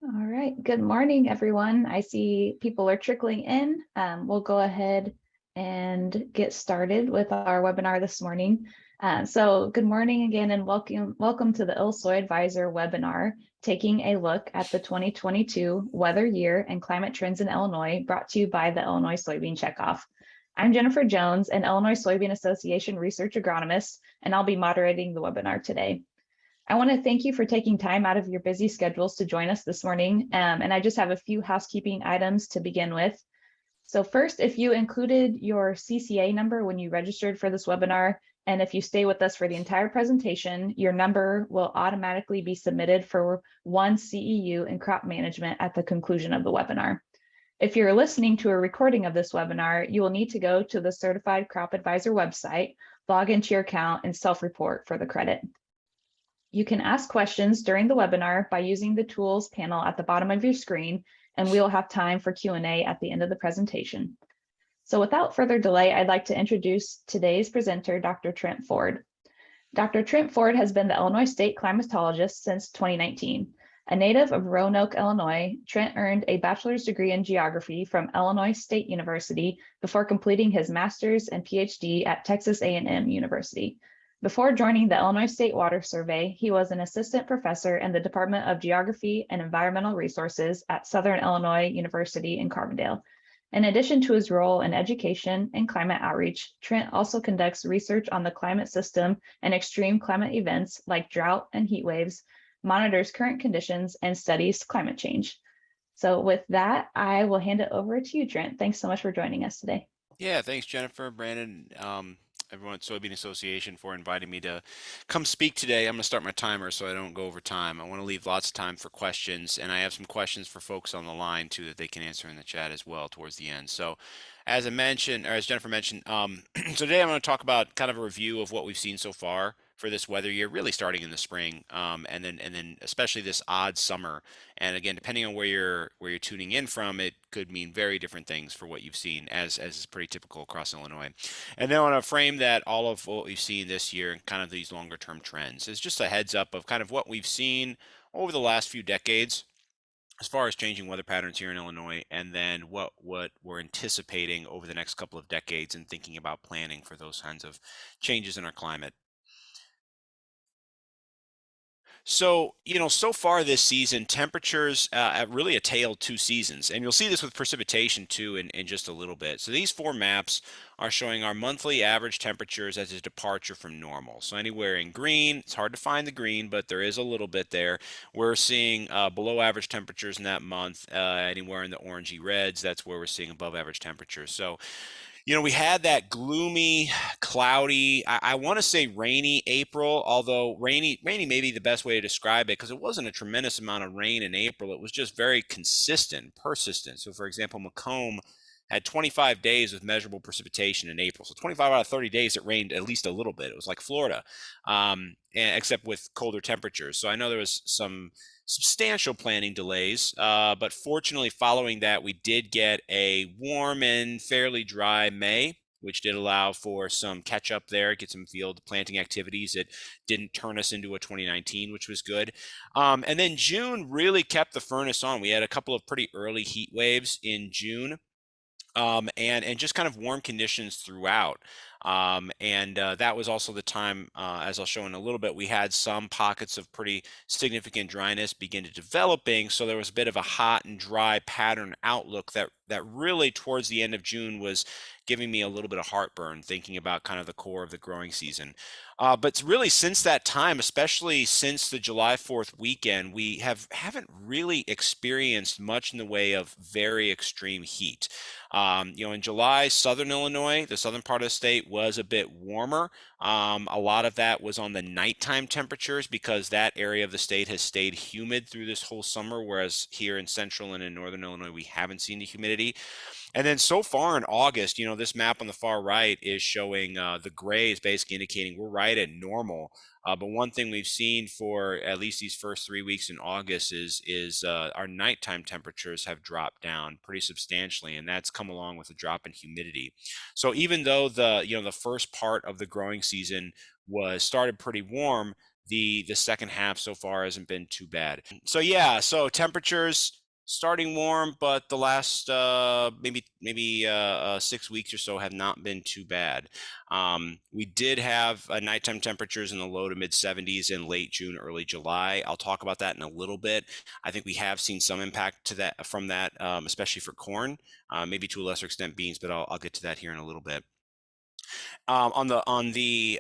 All right. Good morning, everyone. I see people are trickling in. We'll go ahead and get started with our webinar this morning. So good morning again, and welcome to the ILSoyAdvisor webinar, taking a look at the 2022 weather year and climate trends in Illinois, brought to you by the Illinois Soybean Checkoff. I'm Jennifer Jones, an Illinois Soybean Association research agronomist, and I'll be moderating the webinar today. I want to thank you for taking time out of your busy schedules to join us this morning. And I just have a few housekeeping items to begin with. So first, if you included your CCA number when you registered for this webinar, and if you stay with us for the entire presentation, your number will automatically be submitted for one CEU in crop management at the conclusion of the webinar. If you're listening to a recording of this webinar, you will need to go to the Certified Crop Advisor website, log into your account, and self-report for the credit. You can ask questions during the webinar by using the tools panel at the bottom of your screen, and we'll have time for Q&A at the end of the presentation. So without further delay, I'd like to introduce today's presenter, Dr. Trent Ford. Dr. Trent Ford has been the Illinois State Climatologist since 2019. A native of Roanoke, Illinois, Trent earned a bachelor's degree in geography from Illinois State University before completing his master's and PhD at Texas A&M University. Before joining the Illinois State Water Survey, he was an assistant professor in the Department of Geography and Environmental Resources at Southern Illinois University in Carbondale. In addition to his role in education and climate outreach, Trent also conducts research on the climate system and extreme climate events like drought and heat waves, monitors current conditions, and studies climate change. So with that, I will hand it over to you, Trent. Thanks so much for joining us today. Yeah, thanks, Jennifer, Brandon, everyone at Soybean Association for inviting me to come speak today. I'm going to start my timer so I don't go over time. I want to leave lots of time for questions, and I have some questions for folks on the line too that they can answer in the chat as well towards the end. So, as I mentioned, or as Jennifer mentioned, so today I'm going to talk about kind of a review of what we've seen so far for this weather year, really starting in the spring, and then especially this odd summer. And again, depending on where you're tuning in from, it could mean very different things for what you've seen, as is pretty typical across Illinois. And then I want to frame that all of what we've seen this year and kind of these longer term trends. It's just a heads up of kind of what we've seen over the last few decades as far as changing weather patterns here in Illinois, and then what we're anticipating over the next couple of decades and thinking about planning for those kinds of changes in our climate. So, so far this season, temperatures have really a tale of two seasons, and you'll see this with precipitation too in just a little bit. So these four maps are showing our monthly average temperatures as a departure from normal. So anywhere in green, it's hard to find the green, but there is a little bit there. We're seeing below average temperatures in that month. Anywhere in the orangey reds, that's where we're seeing above average temperatures. So we had that gloomy, cloudy, I want to say rainy April, although rainy may be the best way to describe it because it wasn't a tremendous amount of rain in April. It was just very consistent, persistent. So, for example, Macomb had 25 days with measurable precipitation in April. So 25 out of 30 days it rained at least a little bit. It was like Florida, except with colder temperatures. So I know there was some substantial planting delays, but fortunately following that, we did get a warm and fairly dry May, which did allow for some catch up there, get some field planting activities. It didn't turn us into a 2019, which was good. And then June really kept the furnace on. We had a couple of pretty early heat waves in June. And just kind of warm conditions throughout. That was also the time, as I'll show in a little bit, we had some pockets of pretty significant dryness begin to developing. So there was a bit of a hot and dry pattern outlook that really towards the end of June was giving me a little bit of heartburn thinking about kind of the core of the growing season. But really since that time, especially since the July 4th weekend, we haven't really experienced much in the way of very extreme heat. In July, Southern Illinois, the southern part of the state, was a bit warmer. A lot of that was on the nighttime temperatures because that area of the state has stayed humid through this whole summer, whereas here in central and in northern Illinois, we haven't seen the humidity. And then so far in August, this map on the far right is showing the gray is basically indicating we're right at normal. But one thing we've seen for at least these first 3 weeks in August is our nighttime temperatures have dropped down pretty substantially, and that's come along with a drop in humidity. So even though the first part of the growing season started pretty warm, the second half so far hasn't been too bad. So yeah, so temperatures starting warm, but the last maybe 6 weeks or so have not been too bad. We did have nighttime temperatures in the low to mid 70s in late June, early July. I'll talk about that in a little bit. I think we have seen some impact to that from that, especially for corn, maybe to a lesser extent beans, but I'll get to that here in a little bit. On the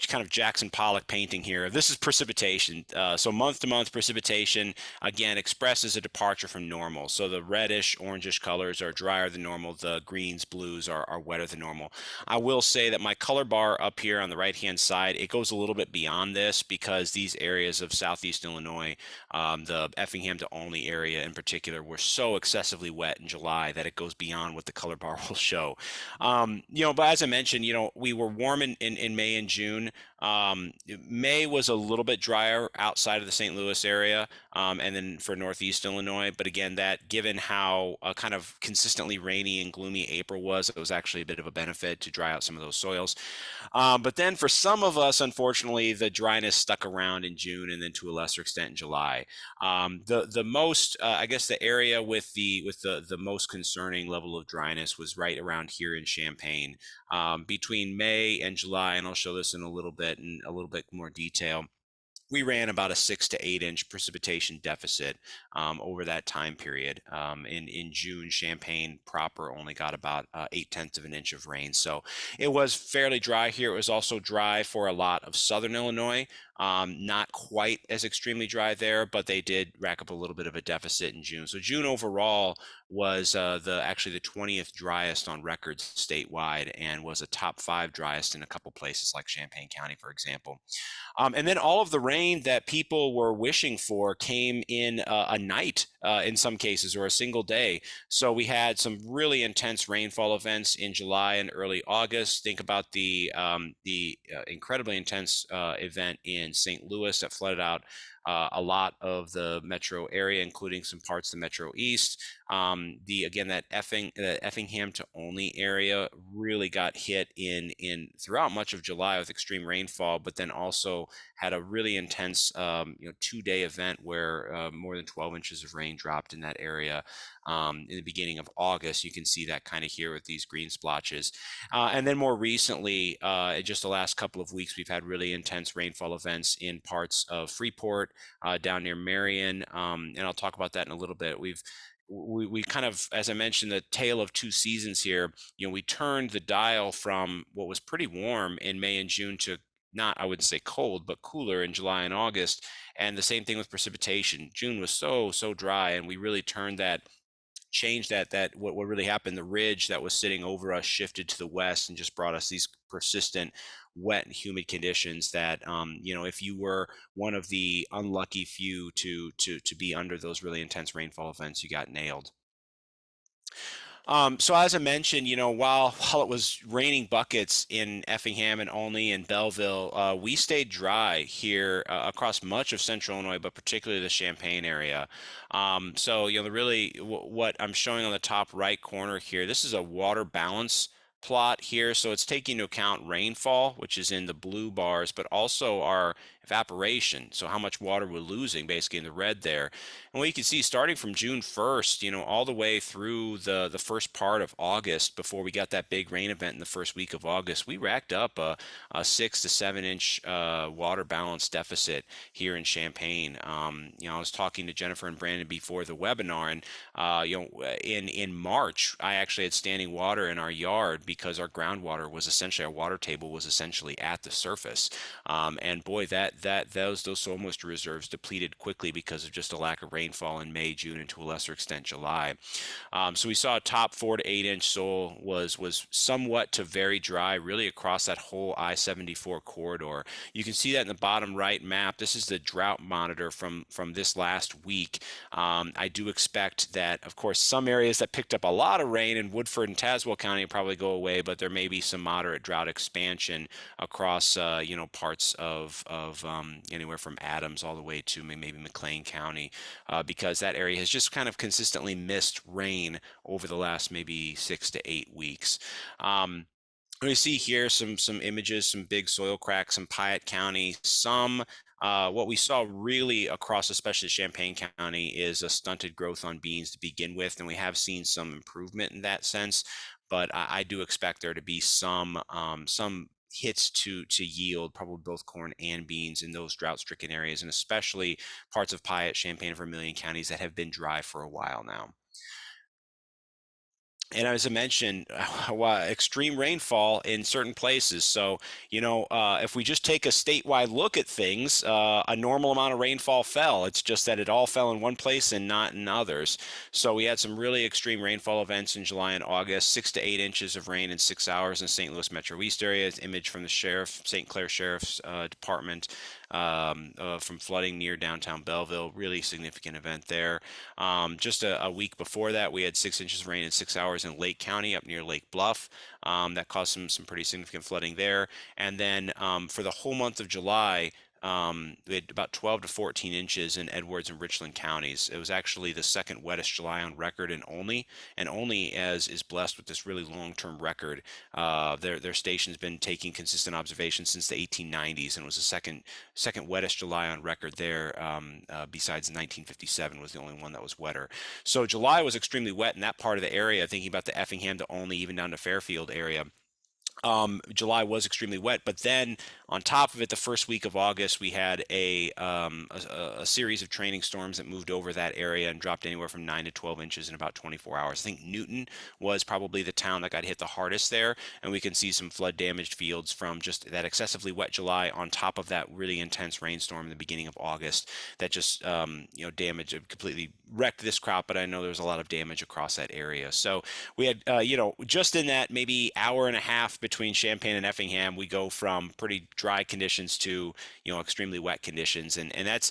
kind of Jackson Pollock painting here. This is precipitation. So month to month precipitation, again, expresses a departure from normal. So the reddish, orangish colors are drier than normal. The greens, blues are wetter than normal. I will say that my color bar up here on the right-hand side, it goes a little bit beyond this because these areas of Southeast Illinois, the Effingham to Olney area in particular, were so excessively wet in July that it goes beyond what the color bar will show. But as I mentioned, we were warm in May and June. May was a little bit drier outside of the St. Louis area, and then for Northeast Illinois. But again, that given how kind of consistently rainy and gloomy April was, it was actually a bit of a benefit to dry out some of those soils. But then for some of us, unfortunately, the dryness stuck around in June and then to a lesser extent in July. The most, I guess, the area with the most concerning level of dryness was right around here in Champaign, between May and July, and I'll show this in a little bit more detail. We ran about a 6 to 8 inch precipitation deficit over that time period. In June, Champaign proper only got about 8/10 of an inch of rain. So it was fairly dry here. It was also dry for a lot of southern Illinois. Not quite as extremely dry there, but they did rack up a little bit of a deficit in June. So June overall was actually the 20th driest on record statewide, and was a top 5 driest in a couple places like Champaign County, for example. And then all of the rain that people were wishing for came in a night in some cases, or a single day. So we had some really intense rainfall events in July and early August. Think about the incredibly intense event in St. Louis that flooded out a lot of the metro area, including some parts of the Metro East. That Effingham to Olney area really got hit in throughout much of July with extreme rainfall, but then also had a really intense 2-day event where more than 12 inches of rain dropped in that area in the beginning of August. You can see that kind of here with these green splotches. And then more recently, just the last couple of weeks, we've had really intense rainfall events in parts of Freeport, down near Marion, and I'll talk about that in a little bit. We kind of, as I mentioned, the tale of two seasons here. We turned the dial from what was pretty warm in May and June to not, I wouldn't say cold, but cooler in July and August. And the same thing with precipitation. June was so dry, and we really turned that, changed that what really happened. The ridge that was sitting over us shifted to the west and just brought us these persistent wet and humid conditions that if you were one of the unlucky few to be under those really intense rainfall events, you got nailed. So as I mentioned, while it was raining buckets in Effingham and Olney and Belleville, we stayed dry here across much of central Illinois, but particularly the Champaign area. So what I'm showing on the top right corner here, this is a water balance plot here. So it's taking into account rainfall, which is in the blue bars, but also our evaporation. So how much water we're losing, basically in the red there. And what you can see, starting from June 1st, all the way through the first part of August, before we got that big rain event in the first week of August, we racked up a 6 to 7 inch water balance deficit here in Champaign. I was talking to Jennifer and Brandon before the webinar, and in March, I actually had standing water in our yard because our groundwater was essentially, our water table was essentially at the surface. And boy, those soil moisture reserves depleted quickly because of just a lack of rainfall in May, June, and to a lesser extent July. So we saw a top 4 to 8 inch soil was somewhat to very dry, really across that whole I-74 corridor. You can see that in the bottom right map. This is the drought monitor from this last week. I do expect that, of course, some areas that picked up a lot of rain in Woodford and Tazewell County will probably go away, but there may be some moderate drought expansion across parts of anywhere from Adams all the way to maybe McLean County, because that area has just kind of consistently missed rain over the last maybe 6 to 8 weeks. We see here some images, some big soil cracks in Piatt County. Some what we saw really across, especially Champaign County, is a stunted growth on beans to begin with, and we have seen some improvement in that sense. But I do expect there to be some hits to yield, probably both corn and beans in those drought-stricken areas, and especially parts of Piatt, Champaign, and Vermilion counties that have been dry for a while now. And as I mentioned, extreme rainfall in certain places. So, if we just take a statewide look at things, a normal amount of rainfall fell. It's just that it all fell in one place and not in others. So we had some really extreme rainfall events in July and August, 6 to 8 inches of rain in 6 hours in St. Louis Metro East area. Image from the St. Clair Sheriff's Department, from flooding near downtown Belleville. Really significant event there. Just a week before that, we had 6 inches of rain in 6 hours in Lake County up near Lake Bluff. That caused some pretty significant flooding there. And then for the whole month of July, we had about 12 to 14 inches in Edwards and Richland counties. It was actually the second wettest July on record, and only as is blessed with this really long-term record. Their station's been taking consistent observations since the 1890s, and it was the second wettest July on record there. Besides 1957 was the only one that was wetter. So July was extremely wet in that part of the area. Thinking about the Effingham to Olney, even down to Fairfield area. July was extremely wet, but then on top of it, the first week of August, we had a series of training storms that moved over that area and dropped anywhere from 9 to 12 inches in about 24 hours. I think Newton was probably the town that got hit the hardest there, and we can see some flood damaged fields from just that excessively wet July on top of that really intense rainstorm in the beginning of August that just damaged, completely wrecked this crop. But I know there was a lot of damage across that area. So we had just in that maybe hour and a half between Champaign and Effingham, we go from pretty dry conditions to extremely wet conditions, and that's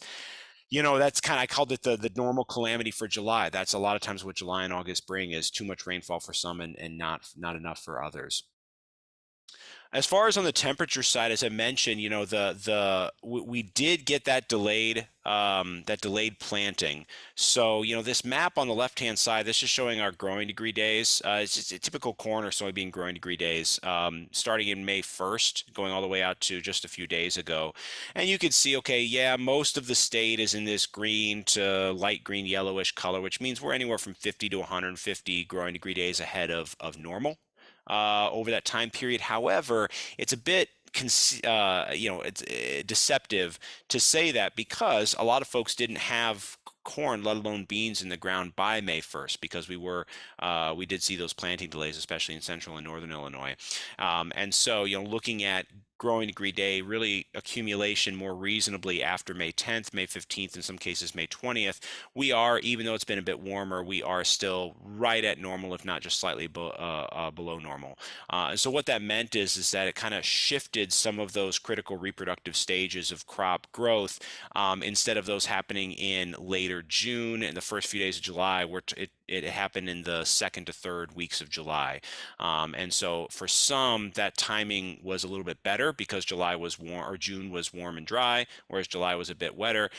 kind of, I called it the normal calamity for July. That's a lot of times what July and August bring, is too much rainfall for some and not enough for others. As far as on the temperature side, as I mentioned, we did get that delayed planting. So, this map on the left-hand side, this is showing our growing degree days. It's just a typical corn or soybean growing degree days, starting in May 1st, going all the way out to just a few days ago. And you can see, okay, yeah, most of the state is in this green to light green, yellowish color, which means we're anywhere from 50 to 150 growing degree days ahead of normal over that time period. However, it's a bit it's deceptive to say that, because a lot of folks didn't have corn, let alone beans, in the ground by May 1st, because we did see those planting delays, especially in central and northern Illinois. And so, looking at growing degree day, really accumulation more reasonably after May 10th, May 15th, in some cases May 20th, we are, even though it's been a bit warmer, we are still right at normal, if not just slightly below normal. And so what that meant is that it kind of shifted some of those critical reproductive stages of crop growth. Instead of those happening in later June and the first few days of July, where it happened in the second to third weeks of July. And so for some, that timing was a little bit better because July was warm, or June was warm and dry, whereas July was a bit wetter.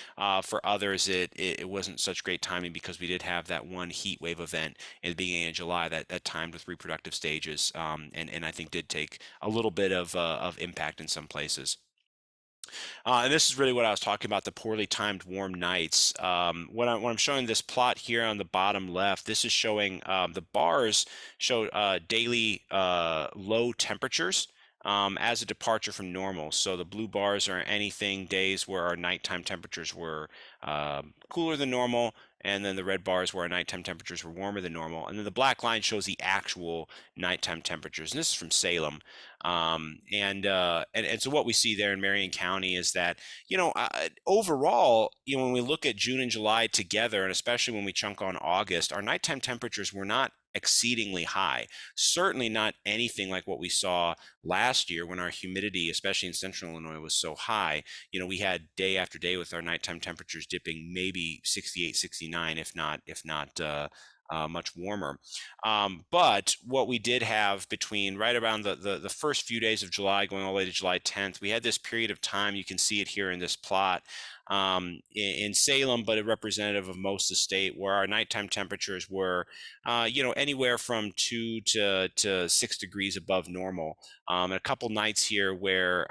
For others, it wasn't such great timing because we did have that one heat wave event in the beginning of July that timed with reproductive stages, and I think did take a little bit of impact in some places. And this is really what I was talking about, the poorly timed warm nights. When I'm showing this plot here on the bottom left, this is showing the bars show daily low temperatures as a departure from normal. So the blue bars are anything days where our nighttime temperatures were cooler than normal, and then the red bars where our nighttime temperatures were warmer than normal. And then the black line shows the actual nighttime temperatures. And this is from Salem. And so what we see there in Marion County is that, overall, when we look at June and July together, and especially when we chunk on August, our nighttime temperatures were not exceedingly high. Certainly not anything like what we saw last year when our humidity, especially in central Illinois, was so high. We had day after day with our nighttime temperatures dipping maybe 68, 69, if not much warmer. But what we did have between right around the first few days of July going all the way to July 10th, we had this period of time, you can see it here in this plot, in Salem, but a representative of most of the state, where our nighttime temperatures were, anywhere from 2 to 6 degrees above normal. A couple nights here where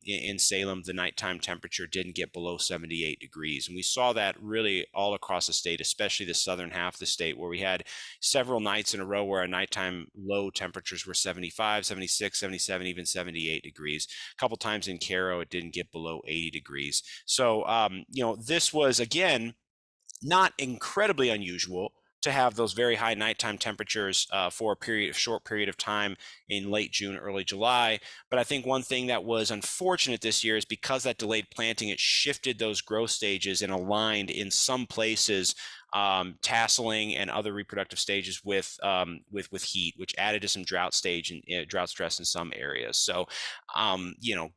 in Salem, the nighttime temperature didn't get below 78 degrees. And we saw that really all across the state, especially the southern half of the state, where we had several nights in a row where our nighttime low temperatures were 75, 76, 77, even 78 degrees. A couple times in Cairo, it didn't get below 80 degrees. So, this was, again, not incredibly unusual to have those very high nighttime temperatures for a short period of time in late June, early July. But I think one thing that was unfortunate this year is because that delayed planting, it shifted those growth stages and aligned in some places tasseling and other reproductive stages with heat, which added to some drought stress in some areas. So,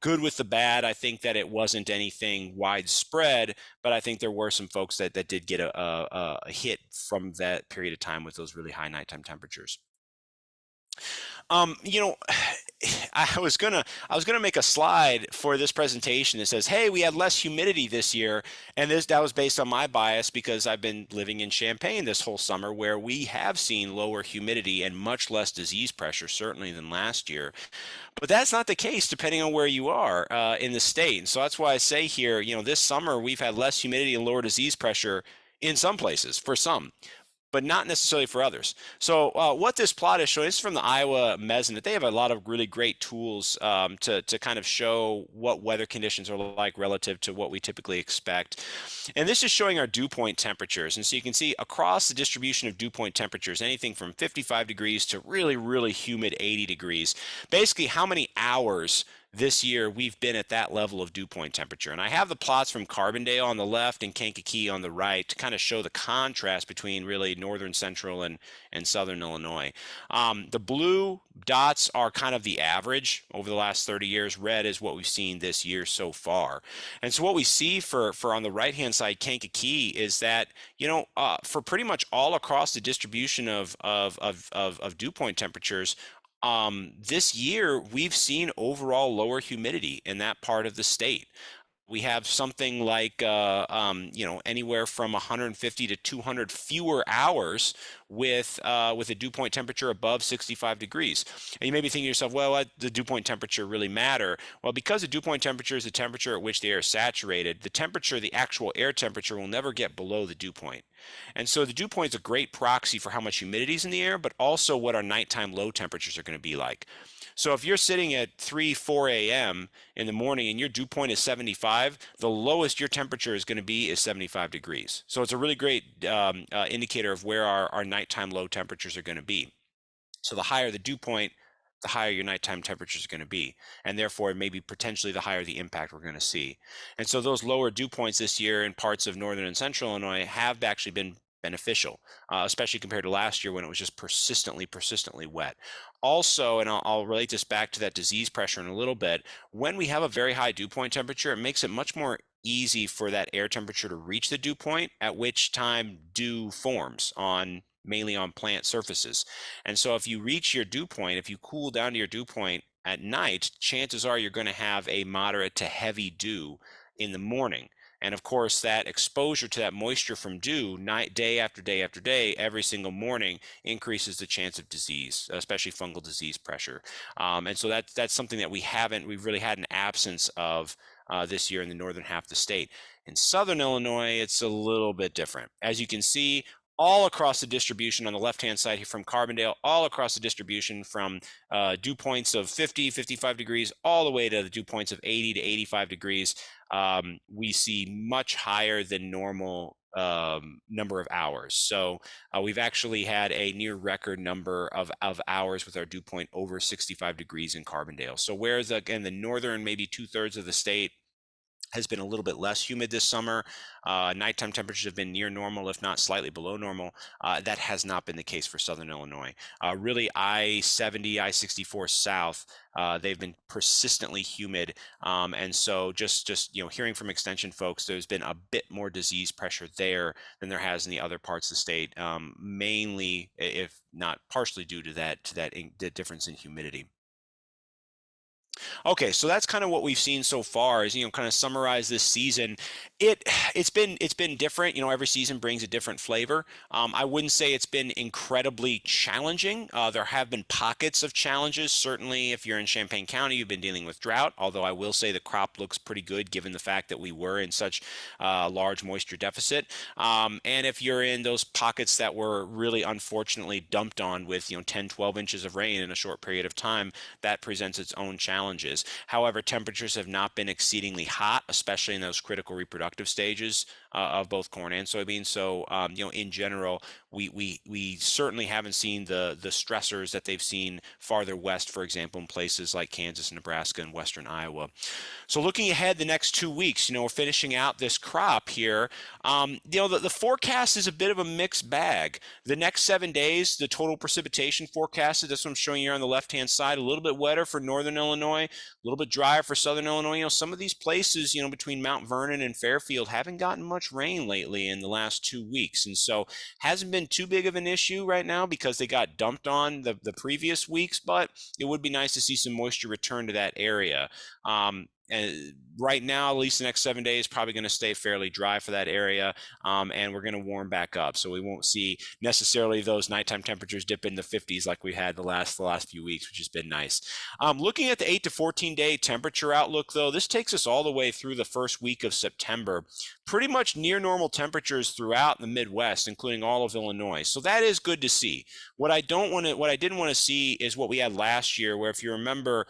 good with the bad. I think that it wasn't anything widespread, but I think there were some folks that did get a hit from that period of time with those really high nighttime temperatures. You know, I was gonna make a slide for this presentation that says, "Hey, we had less humidity this year," and that was based on my bias because I've been living in Champaign this whole summer, where we have seen lower humidity and much less disease pressure, certainly than last year. But that's not the case depending on where you are in the state. And so that's why I say here, this summer we've had less humidity and lower disease pressure in some places for some, but not necessarily for others. So what this plot is showing, this is from the Iowa Mesonet. They have a lot of really great tools to kind of show what weather conditions are like relative to what we typically expect. And this is showing our dew point temperatures. And so you can see across the distribution of dew point temperatures, anything from 55 degrees to really, really humid 80 degrees, basically how many hours this year we've been at that level of dew point temperature. And I have the plots from Carbondale on the left and Kankakee on the right to kind of show the contrast between really northern, central, and southern Illinois. The blue dots are kind of the average over the last 30 years. Red is what we've seen this year so far. And so what we see for on the right-hand side, Kankakee, is that, for pretty much all across the distribution of dew point temperatures, this year we've seen overall lower humidity in that part of the state. We have something like anywhere from 150 to 200 fewer hours with a dew point temperature above 65 degrees. And you may be thinking to yourself, well, the dew point temperature really matter? Well, because the dew point temperature is the temperature at which the air is saturated, the actual air temperature will never get below the dew point. And so the dew point is a great proxy for how much humidity is in the air, but also what our nighttime low temperatures are going to be like. So if you're sitting at 3, 4 a.m. in the morning and your dew point is 75, the lowest your temperature is going to be is 75 degrees. So it's a really great indicator of where our nighttime low temperatures are going to be. So the higher the dew point, the higher your nighttime temperatures are going to be, and therefore maybe potentially the higher the impact we're going to see. And so those lower dew points this year in parts of northern and central Illinois have actually been beneficial, especially compared to last year when it was just persistently wet. Also, and I'll relate this back to that disease pressure in a little bit, when we have a very high dew point temperature, it makes it much more easy for that air temperature to reach the dew point, at which time dew forms mainly on plant surfaces. And so if you reach your dew point, if you cool down to your dew point at night, chances are you're going to have a moderate to heavy dew in the morning. And of course, that exposure to that moisture from dew, day after day after day, every single morning, increases the chance of disease, especially fungal disease pressure. And so that's something that we've really had an absence of this year in the northern half of the state. In southern Illinois, it's a little bit different. As you can see, all across the distribution on the left-hand side here from Carbondale, all across the distribution from dew points of 50, 55 degrees, all the way to the dew points of 80 to 85 degrees, we see much higher than normal number of hours. So we've actually had a near record number of hours with our dew point over 65 degrees in Carbondale. So whereas, again, the northern, maybe 2/3 of the state has been a little bit less humid this summer. Nighttime temperatures have been near normal, if not slightly below normal. That has not been the case for southern Illinois. Really, I-70, I-64 south, they've been persistently humid. And so just hearing from extension folks, there's been a bit more disease pressure there than there has in the other parts of the state, mainly, if not partially due to the difference in humidity. Okay, so that's kind of what we've seen so far is, kind of summarize this season. It it's been different. Every season brings a different flavor. I wouldn't say it's been incredibly challenging. There have been pockets of challenges. Certainly, if you're in Champaign County, you've been dealing with drought, although I will say the crop looks pretty good given the fact that we were in such large moisture deficit. And if you're in those pockets that were really unfortunately dumped on with, 10, 12 inches of rain in a short period of time, that presents its own challenges. However, temperatures have not been exceedingly hot, especially in those critical reproductive stages of both corn and soybeans. So, in general, we certainly haven't seen the stressors that they've seen farther west, for example, in places like Kansas, Nebraska, and western Iowa. So looking ahead the next 2 weeks, we're finishing out this crop here. The forecast is a bit of a mixed bag. The next 7 days, the total precipitation forecasted, that's what I'm showing you on the left-hand side, a little bit wetter for northern Illinois, a little bit drier for southern Illinois. Some of these places, between Mount Vernon and Fairfield haven't gotten much rain lately in the last 2 weeks. And so hasn't been too big of an issue right now because they got dumped on the previous weeks, but it would be nice to see some moisture return to that area. And right now, at least the next 7 days, probably going to stay fairly dry for that area, and we're going to warm back up. So we won't see necessarily those nighttime temperatures dip in the 50s like we had the last few weeks, which has been nice. Looking at the 8 to 14 day temperature outlook, though, this takes us all the way through the first week of September. Pretty much near normal temperatures throughout the Midwest, including all of Illinois. So that is good to see. What I didn't want to see is what we had last year, where if you remember,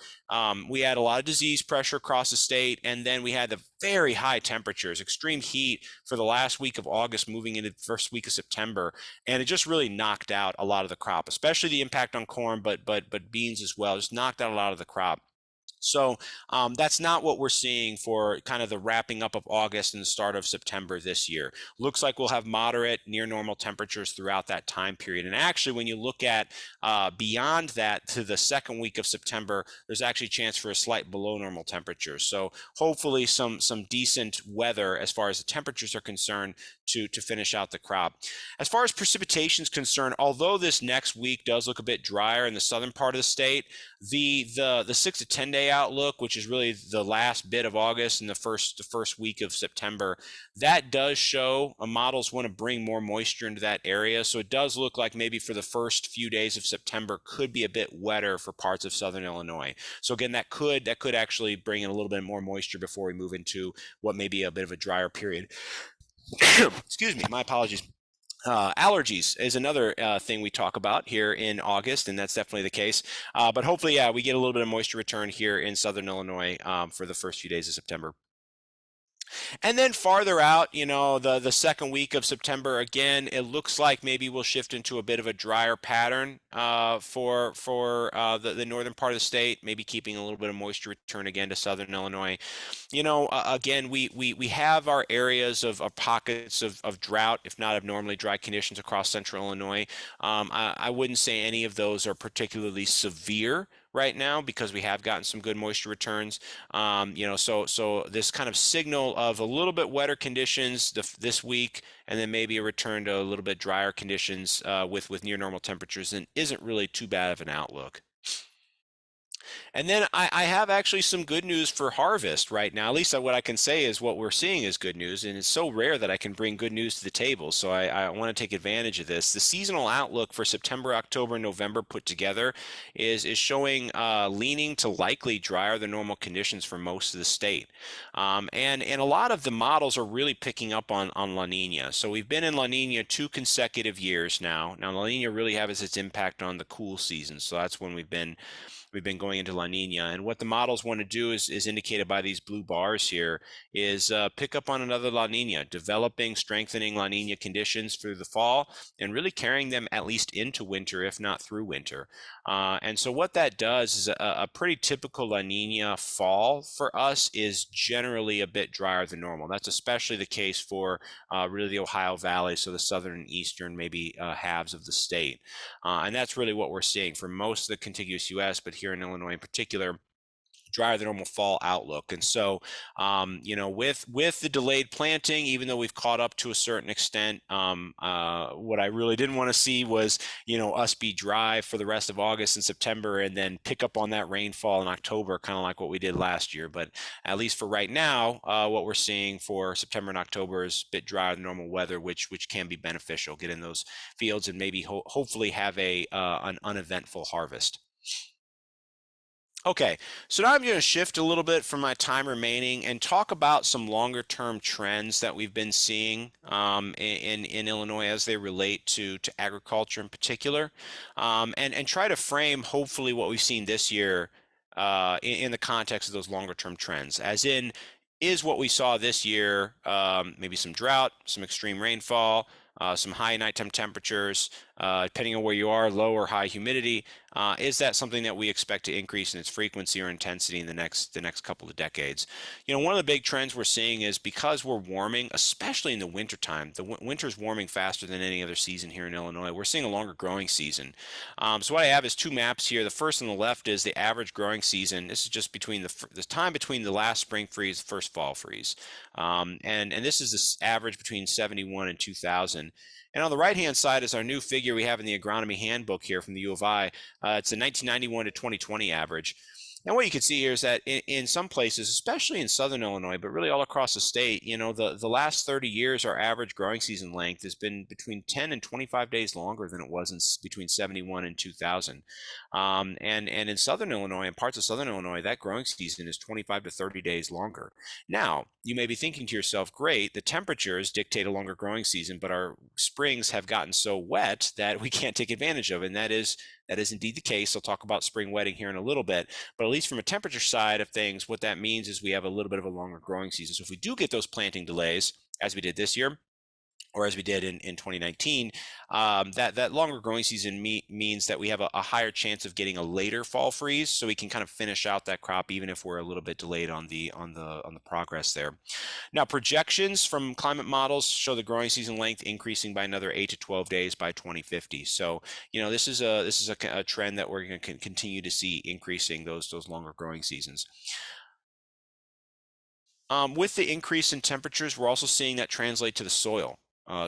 we had a lot of disease pressure across the state, and then we had the very high temperatures, extreme heat for the last week of August moving into the first week of September, and it just really knocked out a lot of the crop, especially the impact on corn, but beans as well. Just knocked out a lot of the crop. So that's not what we're seeing for kind of the wrapping up of August and the start of September this year. Looks like we'll have moderate, near normal temperatures throughout that time period. And actually, when you look at beyond that to the second week of September, there's actually a chance for a slight below normal temperature. So hopefully some decent weather as far as the temperatures are concerned to finish out the crop. As far as precipitation is concerned, although this next week does look a bit drier in the southern part of the state, the 6 to 10 day outlook, which is really the last bit of August and the first week of September, that does show models want to bring more moisture into that area. So it does look like maybe for the first few days of September could be a bit wetter for parts of southern Illinois. So again, that could actually bring in a little bit more moisture before we move into what may be a bit of a drier period. Excuse me, my apologies. Allergies is another thing we talk about here in August, and that's definitely the case. But hopefully, yeah, we get a little bit of moisture return here in southern Illinois for the first few days of September. And then farther out, the second week of September, again, it looks like maybe we'll shift into a bit of a drier pattern for the northern part of the state, maybe keeping a little bit of moisture return again to southern Illinois. Again, we have our areas of pockets of drought, if not abnormally dry conditions across central Illinois. I wouldn't say any of those are particularly severe right now because we have gotten some good moisture returns. So this kind of signal of a little bit wetter conditions this week, and then maybe a return to a little bit drier conditions with near normal temperatures, and isn't really too bad of an outlook. And then I have actually some good news for harvest right now. At least what I can say is what we're seeing is good news, and it's so rare that I can bring good news to the table. So I want to take advantage of this. The seasonal outlook for September, October, and November put together is showing leaning to likely drier than normal conditions for most of the state. And a lot of the models are really picking up on La Nina. So we've been in La Nina 2 consecutive years now. Now La Nina really has its impact on the cool season. So that's when we've been going into La Nina. And what the models want to do is indicated by these blue bars here is pick up on another La Nina, developing, strengthening La Nina conditions through the fall and really carrying them at least into winter, if not through winter. And so what that does is a pretty typical La Nina fall for us is generally a bit drier than normal. That's especially the case for really the Ohio Valley, so the southern and eastern maybe halves of the state. And that's really what we're seeing for most of the contiguous U.S., but here in Illinois in particular. drier than normal fall outlook. And so, with the delayed planting, even though we've caught up to a certain extent, what I really didn't want to see was, us be dry for the rest of August and September and then pick up on that rainfall in October, kind of like what we did last year. But at least for right now, what we're seeing for September and October is a bit drier than normal weather, which can be beneficial. Get in those fields and maybe hopefully have an uneventful harvest. Okay, so now I'm going to shift a little bit from my time remaining and talk about some longer term trends that we've been seeing in Illinois as they relate to agriculture in particular, and try to frame hopefully what we've seen this year in the context of those longer term trends, as in, is what we saw this year maybe some drought, some extreme rainfall, some high nighttime temperatures, depending on where you are, low or high humidity. Is that something that we expect to increase in its frequency or intensity in the next couple of decades? One of the big trends we're seeing is because we're warming, especially in the wintertime, winter's warming faster than any other season here in Illinois. We're seeing a longer growing season. So what I have is two maps here. The first on the left is the average growing season. This is just between the time between the last spring freeze, first fall freeze. And this is this average between 71 and 2000. And on the right-hand side is our new figure we have in the agronomy handbook here from the U of I. It's a 1991 to 2020 average. And what you can see here is that in some places, especially in southern Illinois, but really all across the state, the last 30 years, our average growing season length has been between 10 and 25 days longer than it was between 71 and 2000. And in southern Illinois and parts of southern Illinois, that growing season is 25 to 30 days longer. Now, you may be thinking to yourself, great, the temperatures dictate a longer growing season, but our springs have gotten so wet that we can't take advantage of it. And that is indeed the case. I'll talk about spring wetting here in a little bit, but at least from a temperature side of things, what that means is we have a little bit of a longer growing season. So if we do get those planting delays, as we did this year, or as we did in 2019, that longer growing season means that we have a higher chance of getting a later fall freeze, so we can kind of finish out that crop even if we're a little bit delayed on the progress there. Now, projections from climate models show the growing season length increasing by another 8 to 12 days by 2050. So, this is a trend that we're going to continue to see increasing those longer growing seasons. With the increase in temperatures, we're also seeing that translate to the soil.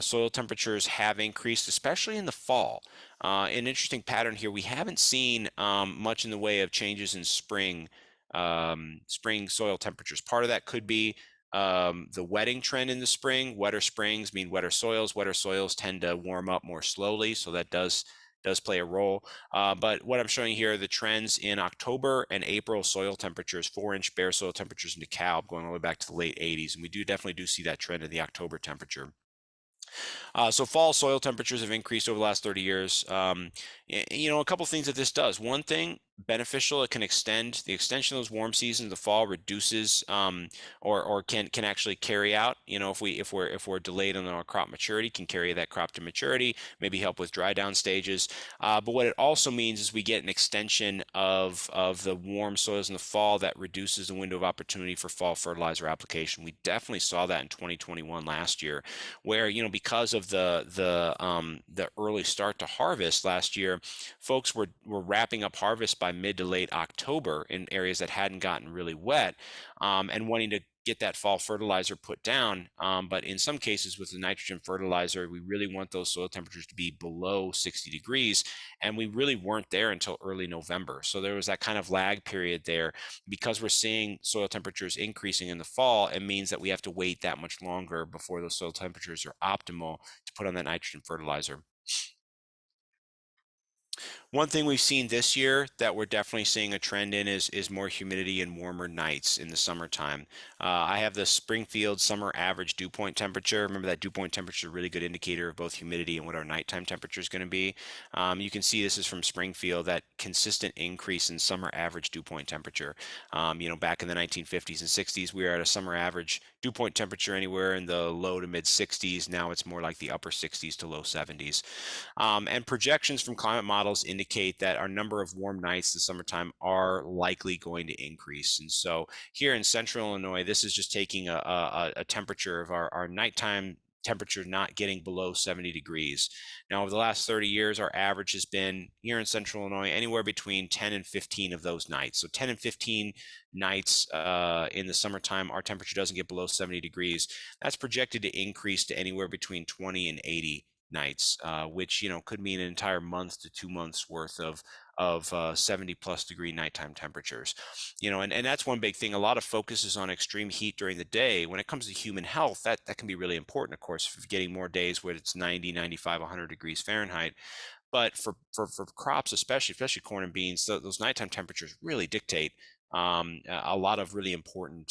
Soil temperatures have increased, especially in the fall. An interesting pattern here, we haven't seen much in the way of changes in spring soil temperatures. Part of that could be the wetting trend in the spring. Wetter springs mean wetter soils. Wetter soils tend to warm up more slowly, so that does play a role. But what I'm showing here are the trends in October and April soil temperatures, 4-inch bare soil temperatures in DeKalb going all the way back to the late 80s. And we definitely do see that trend in the October temperature. So fall soil temperatures have increased over the last 30 years. A couple things that this does. One thing, beneficial, it can extend the extension of those warm seasons. The fall reduces or can actually carry out, if we're delayed on our crop maturity, can carry that crop to maturity, maybe help with dry down stages. But what it also means is we get an extension of the warm soils in the fall that reduces the window of opportunity for fall fertilizer application. We definitely saw that in 2021 last year, where because of the early start to harvest last year, folks were wrapping up harvest by mid to late October in areas that hadn't gotten really wet, and wanting to get that fall fertilizer put down. But in some cases with the nitrogen fertilizer, we really want those soil temperatures to be below 60 degrees. And we really weren't there until early November. So there was that kind of lag period there. Because we're seeing soil temperatures increasing in the fall, it means that we have to wait that much longer before those soil temperatures are optimal to put on that nitrogen fertilizer. One thing we've seen this year that we're definitely seeing a trend in is more humidity and warmer nights in the summertime. I have the Springfield summer average dew point temperature. Remember that dew point temperature is a really good indicator of both humidity and what our nighttime temperature is going to be. You can see this is from Springfield, that consistent increase in summer average dew point temperature. Back in the 1950s and 60s, we were at a summer average dew point temperature anywhere in the low to mid 60s. Now it's more like the upper 60s to low 70s. And projections from climate models indicate that our number of warm nights this summertime are likely going to increase. And so here in central Illinois, this is just taking a temperature of our nighttime temperature not getting below 70 degrees. Now, over the last 30 years, our average has been here in central Illinois anywhere between 10 and 15 of those nights. So 10 and 15 nights in the summertime, our temperature doesn't get below 70 degrees. That's projected to increase to anywhere between 20 and 80 nights, which could mean an entire month to 2 months worth of 70 plus degree nighttime temperatures. And that's one big thing. A lot of focus is on extreme heat during the day. When it comes to human health, that can be really important, of course, for getting more days where it's 90, 95, 100 degrees Fahrenheit. But for crops, especially corn and beans, those nighttime temperatures really dictate a lot of really important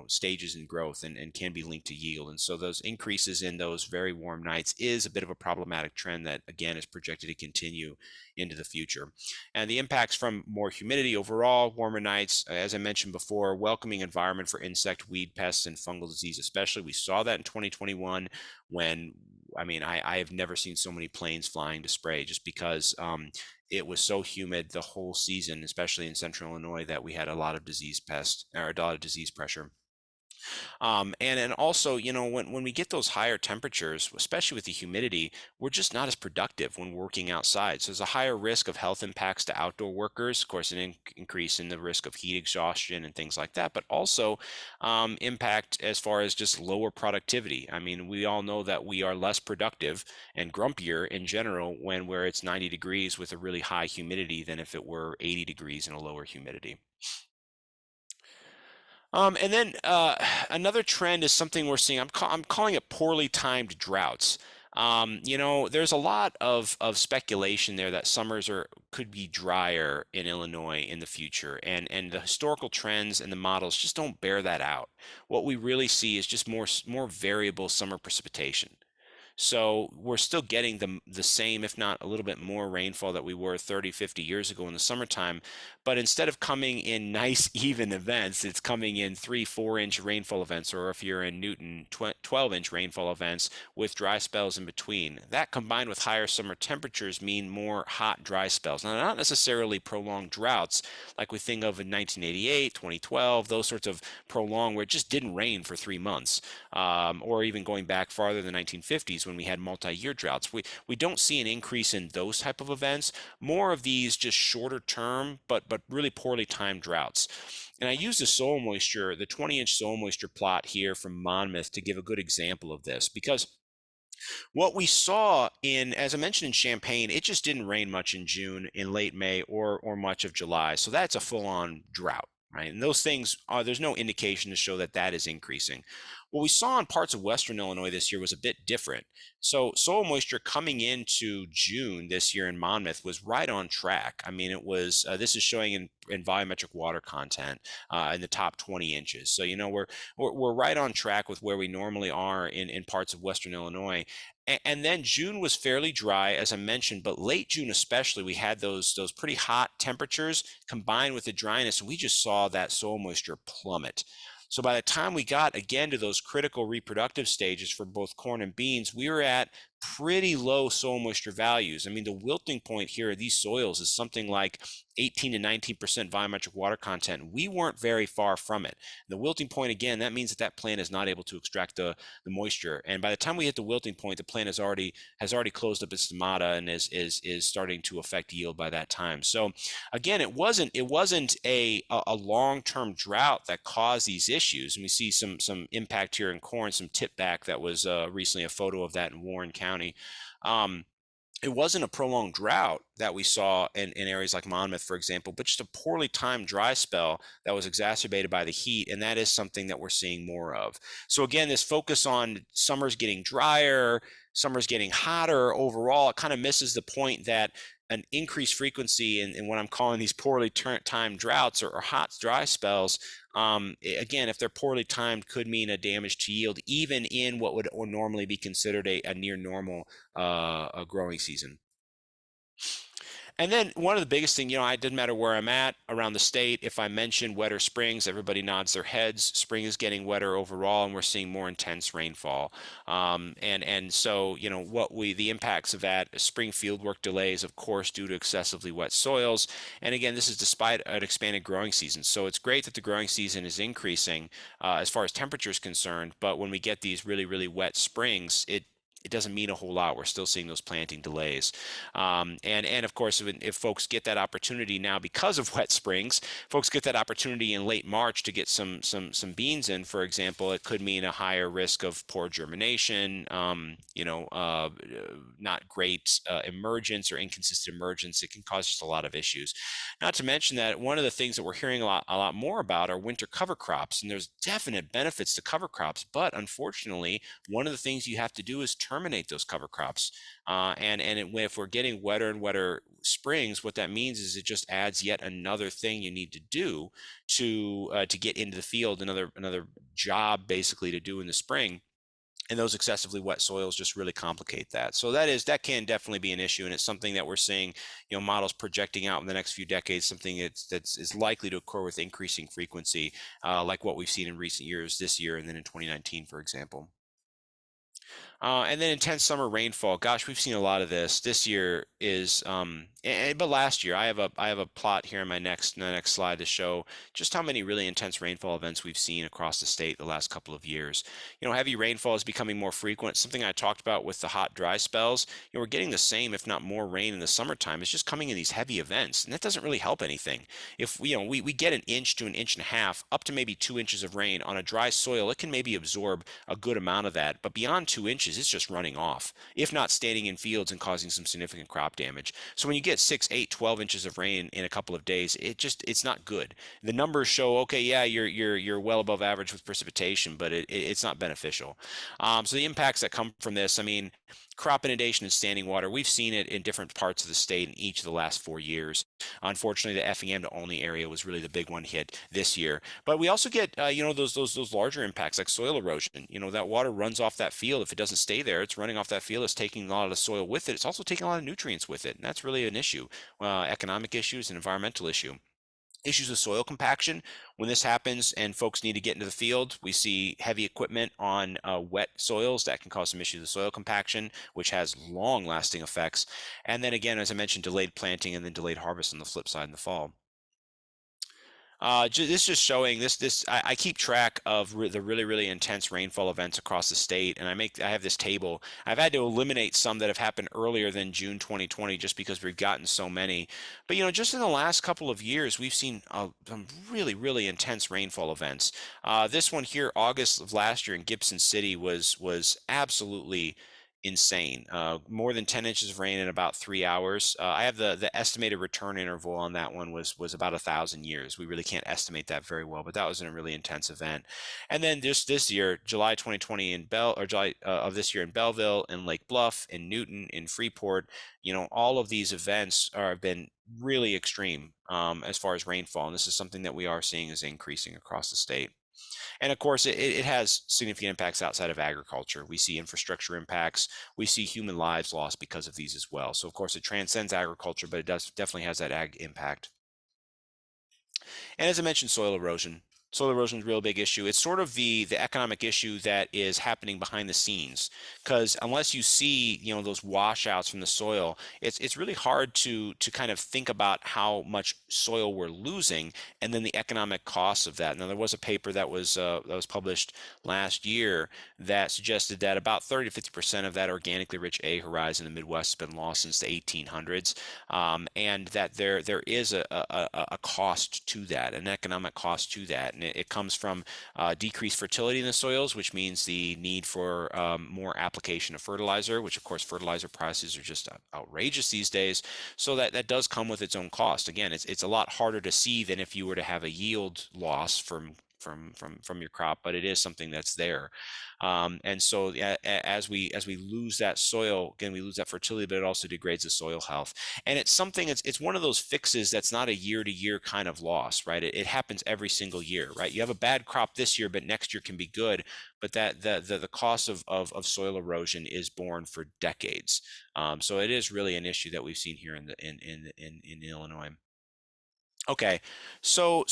stages in growth, and can be linked to yield. And so those increases in those very warm nights is a bit of a problematic trend that, again, is projected to continue into the future. And the impacts from more humidity overall, warmer nights, as I mentioned before, welcoming environment for insect, weed pests, and fungal disease especially. We saw that in 2021 when I have never seen so many planes flying to spray, just because it was so humid the whole season, especially in central Illinois, that we had a lot of disease pests, or a lot of disease pressure. And also, when we get those higher temperatures, especially with the humidity, we're just not as productive when working outside. So there's a higher risk of health impacts to outdoor workers, of course, an increase in the risk of heat exhaustion and things like that, but also impact as far as just lower productivity. I mean, we all know that we are less productive and grumpier in general where it's 90 degrees with a really high humidity than if it were 80 degrees and a lower humidity. And then another trend is something we're seeing. I'm calling it poorly timed droughts. There's a lot of speculation there that summers could be drier in Illinois in the future, and the historical trends and the models just don't bear that out. What we really see is just more variable summer precipitation. So we're still getting the same, if not a little bit more rainfall that we were 30, 50 years ago in the summertime. But instead of coming in nice, even events, it's coming in 3, 4-inch rainfall events, or if you're in Newton, 12-inch rainfall events with dry spells in between. That combined with higher summer temperatures mean more hot, dry spells. Now, not necessarily prolonged droughts like we think of in 1988, 2012, those sorts of prolonged where it just didn't rain for 3 months, or even going back farther than the 1950s when we had multi-year droughts. We don't see an increase in those type of events, more of these just shorter term, but really poorly timed droughts. And I use the 20-inch soil moisture plot here from Monmouth to give a good example of this, because what we saw as I mentioned, in Champaign, it just didn't rain much in June, in late May, or much of July. So that's a full-on drought, right? And those things there's no indication to show that is increasing. What we saw in parts of Western Illinois this year was a bit different. So soil moisture coming into June this year in Monmouth was right on track. I mean, it was, this is showing in volumetric water content in the top 20 inches. So, we're right on track with where we normally are in parts of Western Illinois. And then June was fairly dry, as I mentioned, but late June especially, we had those pretty hot temperatures combined with the dryness, and we just saw that soil moisture plummet. So by the time we got again to those critical reproductive stages for both corn and beans, we were at pretty low soil moisture values. I mean, the wilting point here of these soils is something like 18 to 19% volumetric water content. We weren't very far from it. The wilting point, again, that means that plant is not able to extract the moisture. And by the time we hit the wilting point, the plant has already closed up its stomata and is starting to affect yield by that time. So again, it wasn't a long-term drought that caused these issues. And we see some impact here in corn, some tip back that was recently a photo of that in Warren County. It wasn't a prolonged drought that we saw in areas like Monmouth, for example, but just a poorly timed dry spell that was exacerbated by the heat. And that is something that we're seeing more of. So again, this focus on summers getting drier, summers getting hotter overall, it kind of misses the point that an increased frequency in what I'm calling these poorly timed droughts or hot dry spells, again, if they're poorly timed, could mean a damage to yield, even in what would normally be considered a near normal growing season. And then one of the biggest thing, it doesn't matter where I'm at around the state. If I mention wetter springs, everybody nods their heads. Spring is getting wetter overall, and we're seeing more intense rainfall. And so, the impacts of that, spring field work delays, of course, due to excessively wet soils. And again, this is despite an expanded growing season. So it's great that the growing season is increasing as far as temperature is concerned. But when we get these really, really wet springs, it doesn't mean a whole lot. We're still seeing those planting delays. And of course, if folks get that opportunity now because of wet springs, folks get that opportunity in late March to get some beans in, for example, it could mean a higher risk of poor germination, not great emergence or inconsistent emergence. It can cause just a lot of issues. Not to mention that one of the things that we're hearing a lot more about are winter cover crops, and there's definite benefits to cover crops, but unfortunately, one of the things you have to do is terminate those cover crops. If we're getting wetter and wetter springs, what that means is it just adds yet another thing you need to do to get into the field, another job basically to do in the spring. And those excessively wet soils just really complicate that. So that can definitely be an issue, and it's something that we're seeing, models projecting out in the next few decades, something that's likely to occur with increasing frequency, like what we've seen in recent years, this year, and then in 2019, for example. And then intense summer rainfall. Gosh, we've seen a lot of this. This year is, but last year I have a plot here in my next slide to show just how many really intense rainfall events we've seen across the state the last couple of years. Heavy rainfall is becoming more frequent. Something I talked about with the hot, dry spells. We're getting the same, if not more, rain in the summertime. It's just coming in these heavy events, and that doesn't really help anything. If we get an inch to an inch and a half, up to maybe 2 inches of rain on a dry soil, it can maybe absorb a good amount of that. But beyond 2 inches, it's just running off, if not standing in fields and causing some significant crop damage. So when you get 6, 8, 12 inches of rain in a couple of days, it's not good. The numbers show, okay, yeah, you're well above average with precipitation, but it's not beneficial. So the impacts that come from this, I mean, crop inundation and standing water, we've seen it in different parts of the state in each of the last 4 years. Unfortunately, the Effingham to Olney area was really the big one hit this year. But we also get, those larger impacts like soil erosion. That water runs off that field. If it doesn't stay there, it's running off that field. It's taking a lot of the soil with it. It's also taking a lot of nutrients with it. And that's really an issue, economic issues, an environmental issue. Issues with soil compaction. When this happens and folks need to get into the field, we see heavy equipment on wet soils that can cause some issues with soil compaction, which has long-lasting effects. And then again, as I mentioned, delayed planting and then delayed harvest on the flip side in the fall. This just showing this. I keep track of the really, really intense rainfall events across the state, and I have this table. I've had to eliminate some that have happened earlier than June 2020 just because we've gotten so many. But just in the last couple of years, we've seen some really, really intense rainfall events. This one here, August of last year in Gibson City, was absolutely insane. More than 10 inches of rain in about 3 hours. I have the estimated return interval on that one was about 1,000 years. We really can't estimate that very well, but that was a really intense event. And then just this year, July 2020 in July of this year in Belleville, in Lake Bluff, in Newton, in Freeport, all of these events have been really extreme as far as rainfall. And this is something that we are seeing is increasing across the state. And of course, it has significant impacts outside of agriculture. We see infrastructure impacts. We see human lives lost because of these as well. So of course, it transcends agriculture, but it definitely has that ag impact. And as I mentioned, soil erosion. Soil erosion is a real big issue. It's sort of the economic issue that is happening behind the scenes, because unless you see those washouts from the soil, it's really hard to kind of think about how much soil we're losing and then the economic costs of that. Now there was a paper that was published last year that suggested that about 30 to 50% of that organically rich A horizon in the Midwest has been lost since the 1800s, and that there is a cost to that, an economic cost to that. And it comes from decreased fertility in the soils, which means the need for more application of fertilizer, which of course fertilizer prices are just outrageous these days. So that does come with its own cost. Again, it's a lot harder to see than if you were to have a yield loss from from your crop, but it is something that's there. And so as we lose that soil, again, we lose that fertility, but it also degrades the soil health. And it's something, it's one of those fixes that's not a year to year kind of loss, right? It happens every single year, right? You have a bad crop this year, but next year can be good. But that the cost of soil erosion is borne for decades. So it is really an issue that we've seen here in Illinois. Okay, so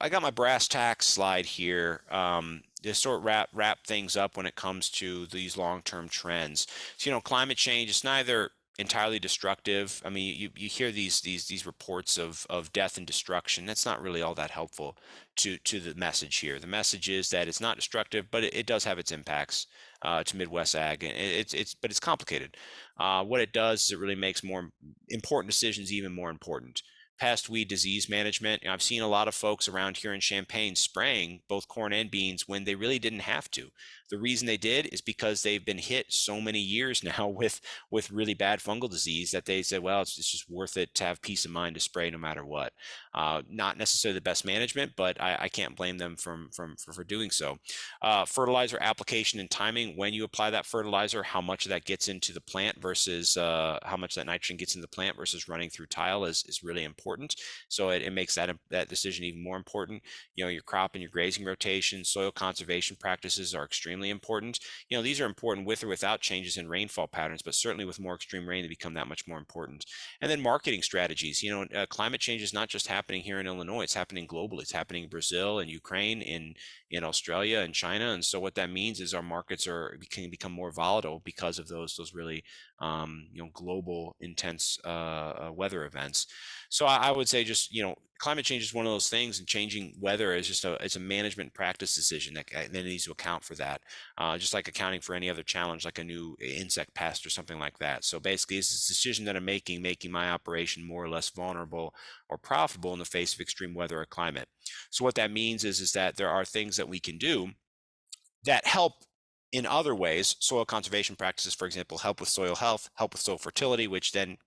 I got my brass tacks slide here, to sort of wrap things up when it comes to these long-term trends. So, climate change is neither entirely destructive. I mean, you hear these reports of death and destruction. That's not really all that helpful to the message here. The message is that it's not destructive, but it does have its impacts to Midwest ag, and but it's complicated. What it does is it really makes more important decisions even more important. Pest weed disease management. I've seen a lot of folks around here in Champaign spraying both corn and beans when they really didn't have to. The reason they did is because they've been hit so many years now with really bad fungal disease that they said, well, it's just worth it to have peace of mind to spray no matter what. Not necessarily the best management, but I can't blame them for doing so. Fertilizer application and timing, when you apply that fertilizer, how much of that gets into the plant versus how much that nitrogen gets into the plant versus running through tile is really important. So it makes that decision even more important. Your crop and your grazing rotation, soil conservation practices are extremely important. These are important with or without changes in rainfall patterns, but certainly with more extreme rain, they become that much more important. And then marketing strategies. Climate change is not just happening here in Illinois, it's happening globally. It's happening in Brazil and Ukraine, in Australia and China. And so what that means is our markets can become more volatile because of those really global intense weather events. So I would say just climate change is one of those things, and changing weather is just it's a management practice decision that needs to account for that, just like accounting for any other challenge like a new insect pest or something like that. So basically it's a decision that I'm making my operation more or less vulnerable or profitable in the face of extreme weather or climate. So what that means is that there are things that we can do that help in other ways. Soil conservation practices, for example, help with soil health, help with soil fertility, which then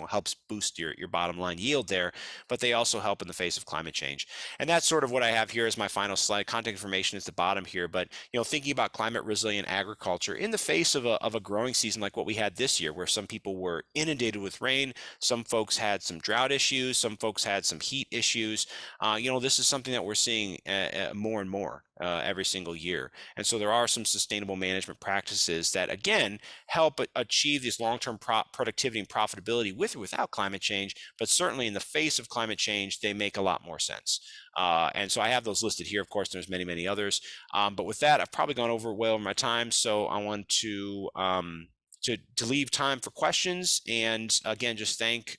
helps boost your bottom line yield there, but they also help in the face of climate change. And that's sort of what I have here as my final slide. Contact information is the bottom here, but thinking about climate resilient agriculture in the face of a growing season like what we had this year, where some people were inundated with rain, some folks had some drought issues, some folks had some heat issues. This is something that we're seeing more and more every single year. And so there are some sustainable management practices that, again, help achieve this long-term productivity and profitability with or without climate change, but certainly in the face of climate change, they make a lot more sense. And so I have those listed here. Of course, there's many, many others. But with that, I've probably gone over well over my time. So I want to leave time for questions. And again, just thank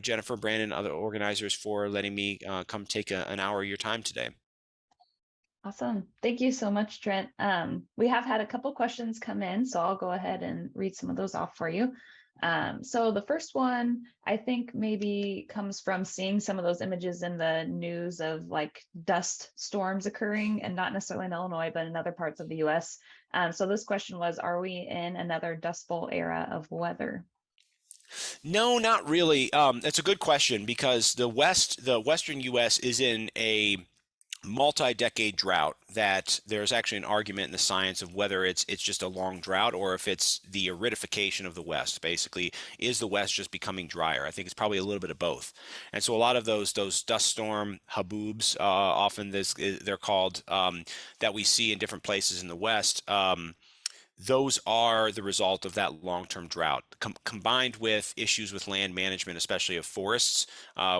Jennifer, Brandon, other organizers for letting me come take an hour of your time today. Awesome. Thank you so much, Trent. We have had a couple questions come in, so I'll go ahead and read some of those off for you. So the first one, I think maybe comes from seeing some of those images in the news of like dust storms occurring, and not necessarily in Illinois, but in other parts of the US. So this question was, are we in another Dust Bowl era of weather? No, not really. That's a good question because the Western U.S. is in a multi-decade drought that there's actually an argument in the science of whether it's just a long drought or if it's the aridification of the West. Basically, is the West just becoming drier? I think it's probably a little bit of both. And so a lot of those dust storm haboobs, often they're called, that we see in different places in the West. Those are the result of that long-term drought, combined with issues with land management, especially of forests,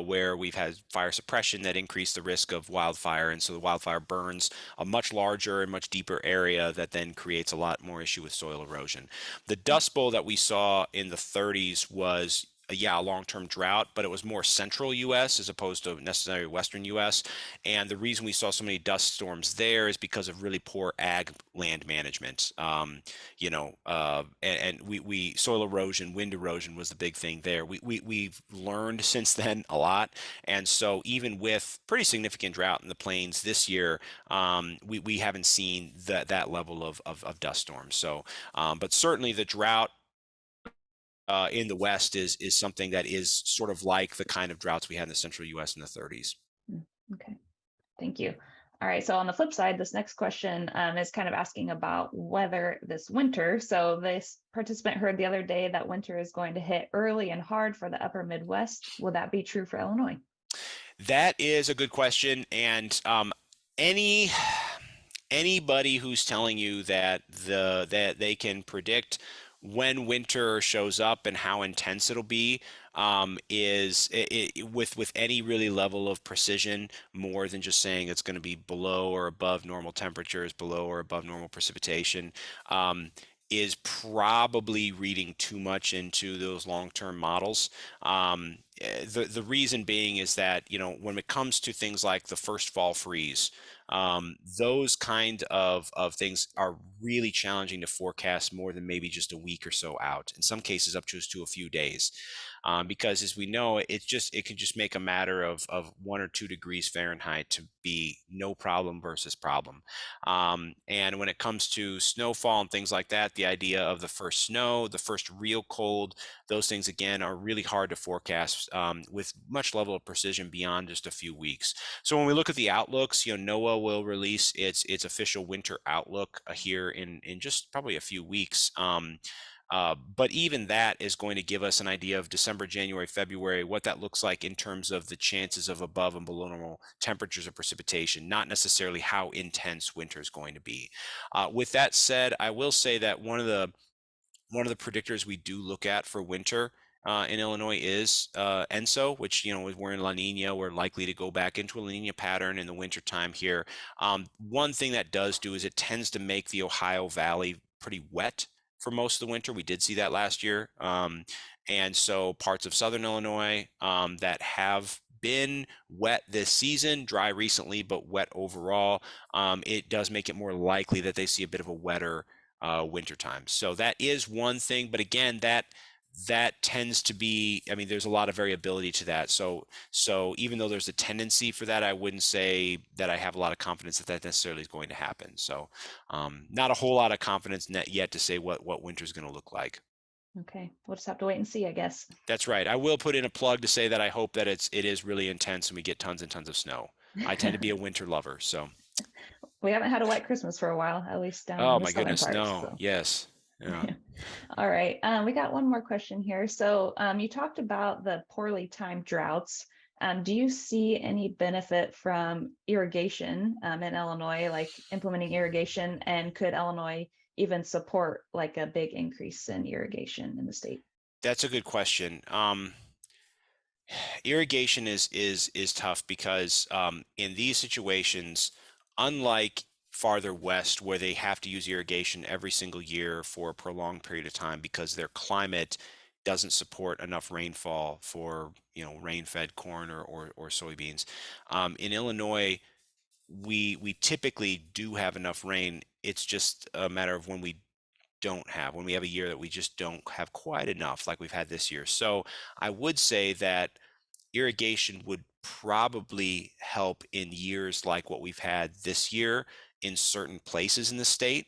where we've had fire suppression that increased the risk of wildfire. And so the wildfire burns a much larger and much deeper area that then creates a lot more issue with soil erosion. The Dust Bowl that we saw in the 30s was a long-term drought, but it was more central U.S. as opposed to necessarily Western U.S. And the reason we saw so many dust storms there is because of really poor ag land management. And we soil erosion, wind erosion was the big thing there. We've learned since then a lot, and so even with pretty significant drought in the plains this year, we haven't seen that level of dust storms. So, but certainly the drought in the West is something that is sort of like the kind of droughts we had in the central U.S. in the 30s. Okay, thank you. All right, so on the flip side, this next question is kind of asking about weather this winter. So this participant heard the other day that winter is going to hit early and hard for the upper Midwest. Will that be true for Illinois? That is a good question, and any anybody who's telling you that they can predict when winter shows up and how intense it'll be with any really level of precision, more than just saying it's going to be below or above normal temperatures, below or above normal precipitation. Is probably reading too much into those long-term models. The reason being is that, when it comes to things like the first fall freeze, those kind of things are really challenging to forecast more than maybe just a week or so out. In some cases, up to a few days. Because as we know, it can just make a matter of 1 or 2 degrees Fahrenheit to be no problem versus problem. And when it comes to snowfall and things like that, the idea of the first snow, the first real cold, those things again are really hard to forecast with much level of precision beyond just a few weeks. So when we look at the outlooks, NOAA will release its official winter outlook here in just probably a few weeks. But even that is going to give us an idea of December, January, February, what that looks like in terms of the chances of above and below normal temperatures of precipitation, not necessarily how intense winter is going to be. With that said, I will say that one of the predictors we do look at for winter in Illinois is ENSO, which, we're in La Nina. We're likely to go back into a La Nina pattern in the wintertime here. One thing that does do is it tends to make the Ohio Valley pretty wet for most of the winter. We did see that last year. And so parts of southern Illinois that have been wet this season, dry recently, but wet overall, it does make it more likely that they see a bit of a wetter wintertime. So that is one thing, but again, that tends to be, there's a lot of variability to that. So even though there's a tendency for that, I wouldn't say that I have a lot of confidence that necessarily is going to happen. So not a whole lot of confidence yet to say what winter is going to look like. Okay, we'll just have to wait and see, I guess. That's right. I will put in a plug to say that I hope that it is really intense and we get tons and tons of snow. I tend to be a winter lover, so. We haven't had a white Christmas for a while, at least down Oh in the my southern goodness, parts. no. So. Yes. Yeah. All right. We got one more question here. So you talked about the poorly timed droughts. Do you see any benefit from irrigation in Illinois, like implementing irrigation? And could Illinois even support like a big increase in irrigation in the state? That's a good question. Irrigation is tough because in these situations, unlike farther west where they have to use irrigation every single year for a prolonged period of time because their climate doesn't support enough rainfall for rain-fed corn or soybeans. In Illinois, we typically do have enough rain. It's just a matter of when we have a year that we just don't have quite enough like we've had this year. So I would say that irrigation would probably help in years like what we've had this year in certain places in the state.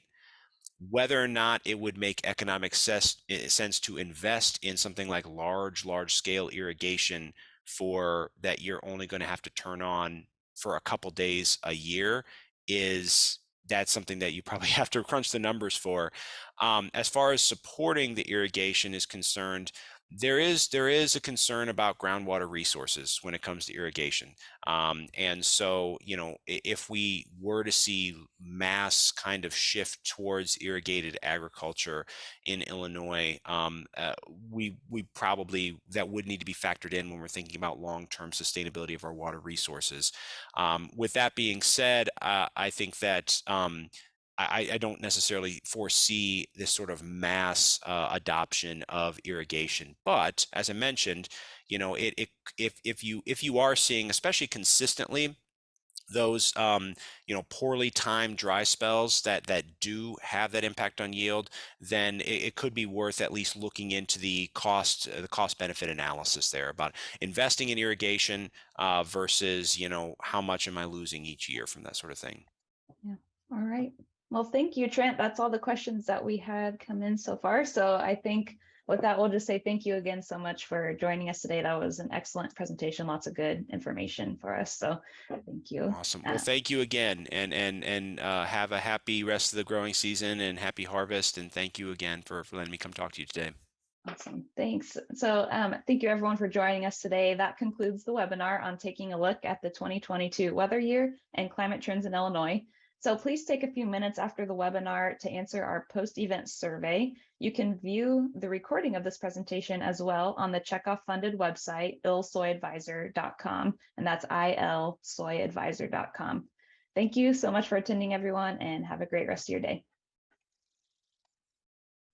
Whether or not it would make economic sense to invest in something like large scale irrigation for that you're only going to have to turn on for a couple days a year that's something that you probably have to crunch the numbers for. As far as supporting the irrigation is concerned, there is a concern about groundwater resources when it comes to irrigation. And so, if we were to see mass kind of shift towards irrigated agriculture in Illinois, we probably that would need to be factored in when we're thinking about long-term sustainability of our water resources. With that being said, I think that I don't necessarily foresee this sort of mass adoption of irrigation, but as I mentioned, if you are seeing, especially consistently, those poorly timed dry spells that do have that impact on yield, then it could be worth at least looking into the cost benefit analysis there about investing in irrigation versus how much am I losing each year from that sort of thing. Yeah. All right. Well, thank you, Trent. That's all the questions that we had come in so far. So I think with that, we'll just say thank you again so much for joining us today. That was an excellent presentation, lots of good information for us. So thank you. Awesome. Well, thank you again, and have a happy rest of the growing season and happy harvest. And thank you again for letting me come talk to you today. Awesome. Thanks. So thank you everyone for joining us today. That concludes the webinar on taking a look at the 2022 weather year and climate trends in Illinois. So please take a few minutes after the webinar to answer our post-event survey. You can view the recording of this presentation as well on the checkoff funded website, ILSoyAdvisor.com, and that's ILSoyAdvisor.com. Thank you so much for attending, everyone, and have a great rest of your day.